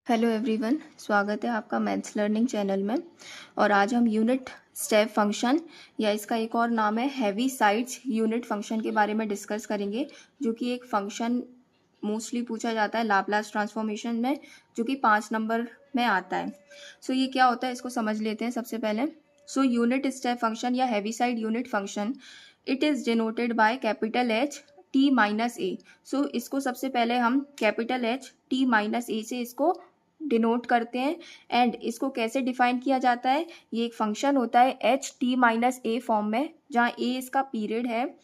Hello everyone, स्वागत है आपका मैथ्स लर्निंग चैनल में। और आज हम यूनिट स्टेप फंक्शन या इसका एक और नाम है हैवी साइड्स यूनिट फंक्शन के बारे में डिस्कस करेंगे, जो कि एक फंक्शन मोस्टली पूछा जाता है लाप्लास ट्रांसफॉर्मेशन में, जो कि 5 नंबर में आता है। सो ये क्या होता है इसको समझ लेते हैं सबसे पहले। सो यूनिट स्टेप फंक्शन या Heaviside unit function, it is denoted by capital H T minus A. So इसको सबसे पहले हम capital H T minus A से इसको डिनोट करते हैं। एंड इसको कैसे डिफाइन किया जाता है, ये एक फंक्शन होता है एच टी माइनस ए फॉर्म में, जहाँ ए इसका पीरियड है।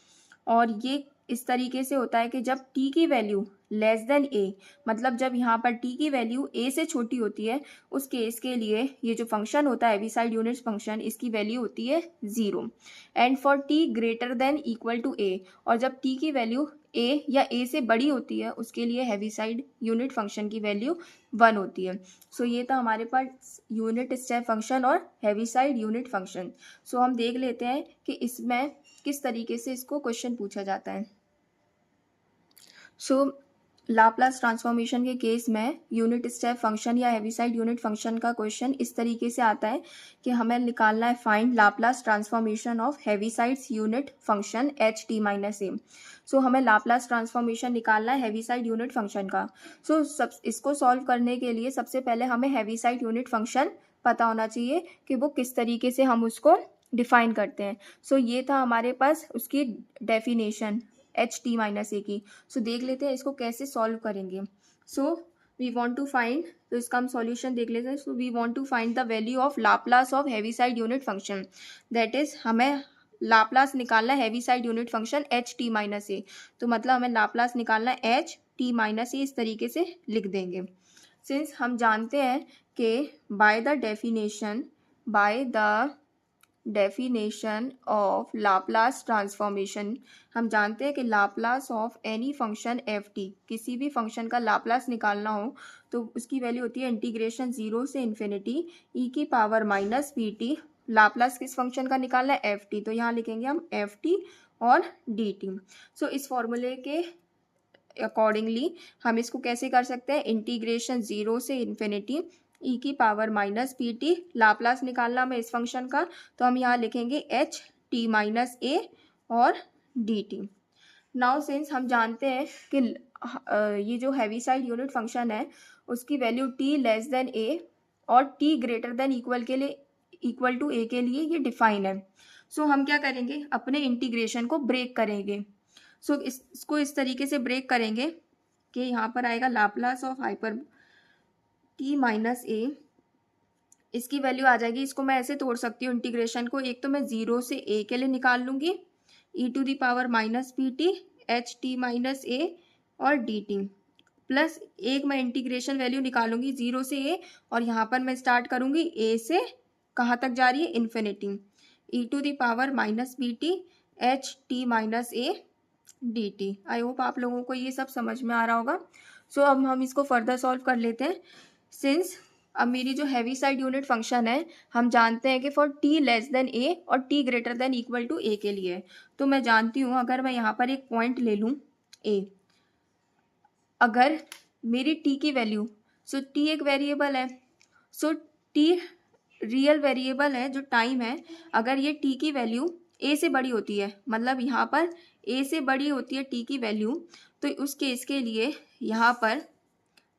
और ये इस तरीके से होता है कि जब t की वैल्यू लेस देन a, मतलब जब यहाँ पर t की वैल्यू a से छोटी होती है, उस केस के लिए ये जो फंक्शन होता है हैवीसाइड यूनिट फंक्शन, इसकी वैल्यू होती है 0। And for t greater than equal to a, और जब t की वैल्यू a या a से बड़ी होती है, उसके लिए हैवीसाइड यूनिट फंक्शन की वैल्यू 1 होती है। सो ये था हमारे पास यूनिट स्टेप फंक्शन और हैवीसाइड यूनिट फंक्शन। सो हम देख लेते हैं कि इसमें किस तरीके से इसको क्वेश्चन पूछा जाता है। सो लाप्लास ट्रांसफॉर्मेशन के केस में यूनिट स्टेप फंक्शन या हैवीसाइड यूनिट फंक्शन का क्वेश्चन इस तरीके से आता है कि हमें निकालना है find Laplace transformation of Heaviside's unit function H T minus A. So हमें लाप्लास ट्रांसफॉर्मेशन निकालना है हैवीसाइड यूनिट फंक्शन का। सो सब इसको सॉल्व करने के लिए सबसे पहले हमें हैवीसाइड यूनिट फंक्शन पता होना चाहिए कि वो किस तरीके से हम उसको डिफाइन करते हैं। सो ये था हमारे पास उसकी definition H T minus A की। सो देख लेते हैं इसको कैसे सॉल्व करेंगे। So we want to find, तो इसका हम सॉल्यूशन देख लेते हैं। So we want to find the value of Laplace of Heaviside unit function, that is हमें लाप्लास निकालना है Heaviside unit function H T minus A. तो मतलब हमें लाप्लास निकालना है एच टी माइनस ए, इस तरीके से लिख देंगे। सिंस हम जानते हैं कि by the definition of Laplace transformation, हम जानते हैं कि Laplace of any function F T, किसी भी फंक्शन का लाप्लास निकालना हो तो उसकी वैल्यू होती है इंटीग्रेशन 0 से इन्फिनिटी ई की power minus P T. Laplace किस फंक्शन का निकालना है एफ टी, तो यहाँ लिखेंगे हम एफ टी और डी टी। सो इस फॉर्मूले के अकॉर्डिंगली हम इसको कैसे कर सकते हैं, इंटीग्रेशन 0 से इन्फिनिटी ई की power minus P T, Laplace निकालना हमें इस फंक्शन का, तो हम यहाँ लिखेंगे एच टी माइनस ए और डी टी। नाउ सिंस हम जानते हैं कि ये जो हैवीसाइड यूनिट फंक्शन है उसकी value t less than a और t greater than equal to a के लिए ये डिफाइन है। सो हम क्या करेंगे, अपने इंटीग्रेशन को ब्रेक करेंगे। सो इसको इस तरीके से ब्रेक करेंगे कि यहाँ पर आएगा Laplace of hyper t minus A, इसकी वैल्यू आ जाएगी। इसको मैं ऐसे तोड़ सकती हूँ इंटीग्रेशन को, एक तो मैं 0 से a के लिए निकाल लूँगी E to the power minus P T H T minus A और डी टी, प्लस एक मैं इंटीग्रेशन वैल्यू निकालूंगी 0 से a, और यहाँ पर मैं स्टार्ट करूँगी a से कहाँ तक जा रही है, infinity, E to the power minus P T H T minus a d t. I hope आप लोगों को ये सब समझ में आ रहा होगा। सो अब हम इसको फर्दर सॉल्व कर लेते हैं। सिंस अब मेरी जो हैवीसाइड यूनिट फंक्शन है, हम जानते हैं कि for t less than a और t greater than equal to a के लिए, तो मैं जानती हूँ अगर मैं यहाँ पर एक पॉइंट ले लूँ a, अगर मेरी t की वैल्यू, सो t एक वेरिएबल है, सो t रियल वेरिएबल है जो टाइम है, अगर ये t की वैल्यू a से बड़ी होती है, मतलब यहाँ पर a से बड़ी होती है t की वैल्यू, तो उस केस के लिए यहाँ पर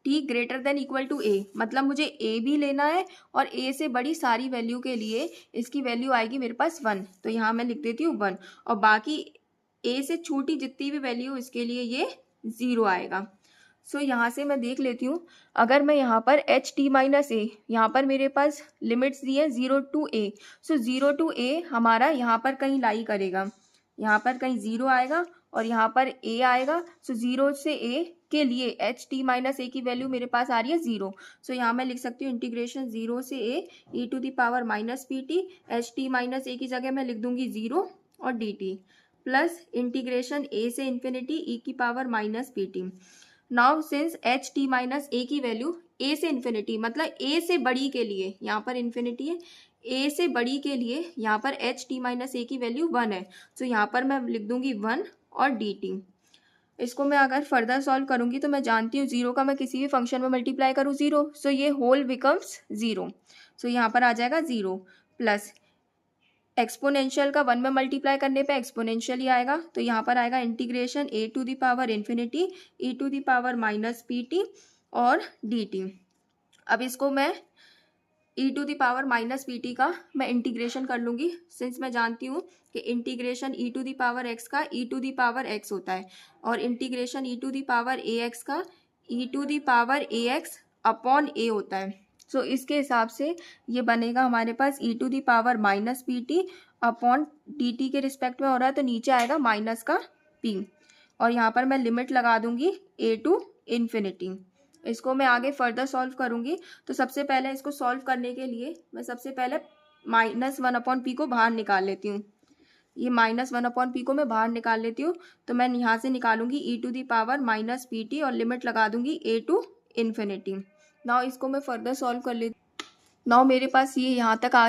t greater than equal to a, मतलब मुझे a भी लेना है और a से बड़ी सारी वैल्यू के लिए इसकी वैल्यू आएगी मेरे पास 1, तो यहाँ मैं लिख देती हूँ 1, और बाकी a से छोटी जितनी भी वैल्यू इसके लिए ये 0 आएगा। सो यहाँ से मैं देख लेती हूँ, अगर मैं यहाँ पर एच टी माइनस ए, यहाँ पर मेरे पास लिमिट्स दी है 0 to a, so 0 to a हमारा यहाँ पर कहीं लाई करेगा, यहाँ पर कहीं 0 आएगा और यहाँ पर a आएगा। सो 0 से a के लिए एच टी माइनस ए की वैल्यू मेरे पास आ रही है 0, सो यहाँ मैं लिख सकती हूँ इंटीग्रेशन 0 से a E to the power minus P T H T minus A की जगह मैं लिख दूंगी 0 और D T, plus integration a से इन्फिनिटी ई की power minus P T. Now since H T minus A की वैल्यू a से इन्फिनिटी, मतलब a से बड़ी के लिए, यहाँ पर इन्फिनिटी है, a से बड़ी के लिए यहाँ पर एच टी माइनस ए की वैल्यू 1 है, तो यहाँ पर मैं लिख दूंगी 1 और डी टी। इसको मैं अगर फर्दर सॉल्व करूँगी तो मैं जानती हूँ 0 का मैं किसी भी फंक्शन में मल्टीप्लाई करूँ 0, सो ये होल बिकम्स 0, सो यहाँ पर आ जाएगा 0 प्लस एक्सपोनेंशियल का 1 में मल्टीप्लाई करने पे एक्सपोनेंशियल ही आएगा, तो यहाँ पर आएगा integration A to the power infinity E to the power minus P T और डी टी। अब इसको मैं E to the power minus P T का मैं इंटीग्रेशन कर लूँगी, सिंस मैं जानती हूँ कि integration E to the power X का E to the power X होता है और integration E to the power A X का E to the power A X upon A होता है। सो इसके हिसाब से ये बनेगा हमारे पास E to the power minus P T upon D T के रिस्पेक्ट में हो रहा है, तो नीचे आएगा माइनस का पी और यहाँ पर मैं लिमिट लगा दूंगी ए टू इन्फिनिटी। इसको मैं आगे फर्दर सॉल्व करूंगी, तो सबसे पहले इसको सॉल्व करने के लिए मैं सबसे पहले -1 अपॉन पी को बाहर निकाल लेती हूँ। ये -1 अपॉन पी को मैं बाहर निकाल लेती हूँ, तो मैं यहाँ से निकालूंगी E to the power minus P T और लिमिट लगा दूंगी ए टू इन्फिनिटी। नाउ इसको मैं फर्दर सॉल्व कर लेती हूँ। नाउ मेरे पास ये यहाँ तक आ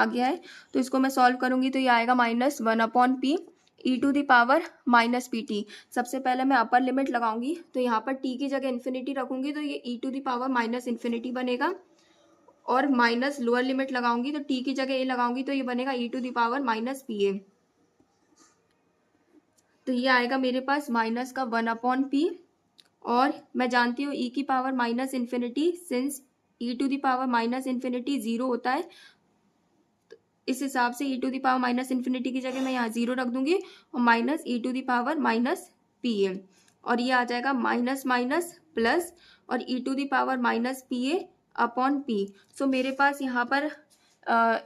गया है, तो इसको मैं सॉल्व करूंगी तो ये आएगा -1 upon p e to the power minus P t. सबसे पहले मैं अपर लिमिट लगाऊंगी, तो यहाँ पर टी की जगह इन्फिनिटी रखूंगी तो ये E to the power minus infinity बनेगा और माइनस लोअर लिमिट लगाऊंगी तो टी की जगह ए लगाऊंगी तो ये बनेगा E to the power minus P A. तो ये आएगा मेरे पास माइनस का 1 अपॉन पी और मैं जानती हूँ ई की power minus infinity, since E to the power minus infinity 0 होता है, इस हिसाब से E to the power minus infinity की जगह मैं यहाँ 0 रख दूंगी और minus E to the power minus P A और ये आ जाएगा माइनस माइनस प्लस और E to the power minus P A upon P. So मेरे पास यहाँ पर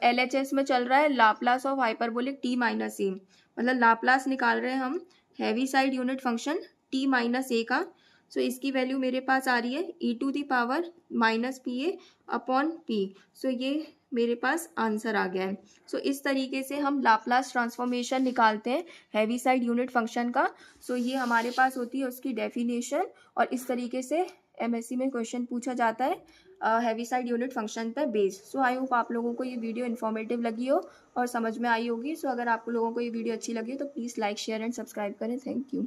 LHS में चल रहा है Laplace of hyperbolic T minus A, मतलब लाप्लास निकाल रहे हैं हम Heaviside unit function T minus A का। सो इसकी वैल्यू मेरे पास आ रही है E to the power minus P A upon P. So ये मेरे पास आंसर आ गया है। सो इस तरीके से हम लाप्लास ट्रांसफॉर्मेशन निकालते हैं हैवी साइड यूनिट फंक्शन का। सो ये हमारे पास होती है उसकी डेफिनेशन और इस तरीके से MSc में क्वेश्चन पूछा जाता है हैवी साइड यूनिट फंक्शन पर बेस्ड। सो आई होप आप लोगों को ये वीडियो इन्फॉर्मेटिव लगी हो और समझ में आई होगी। सो अगर आप लोगों को ये वीडियो अच्छी लगी हो तो please like share and subscribe करें। Thank you.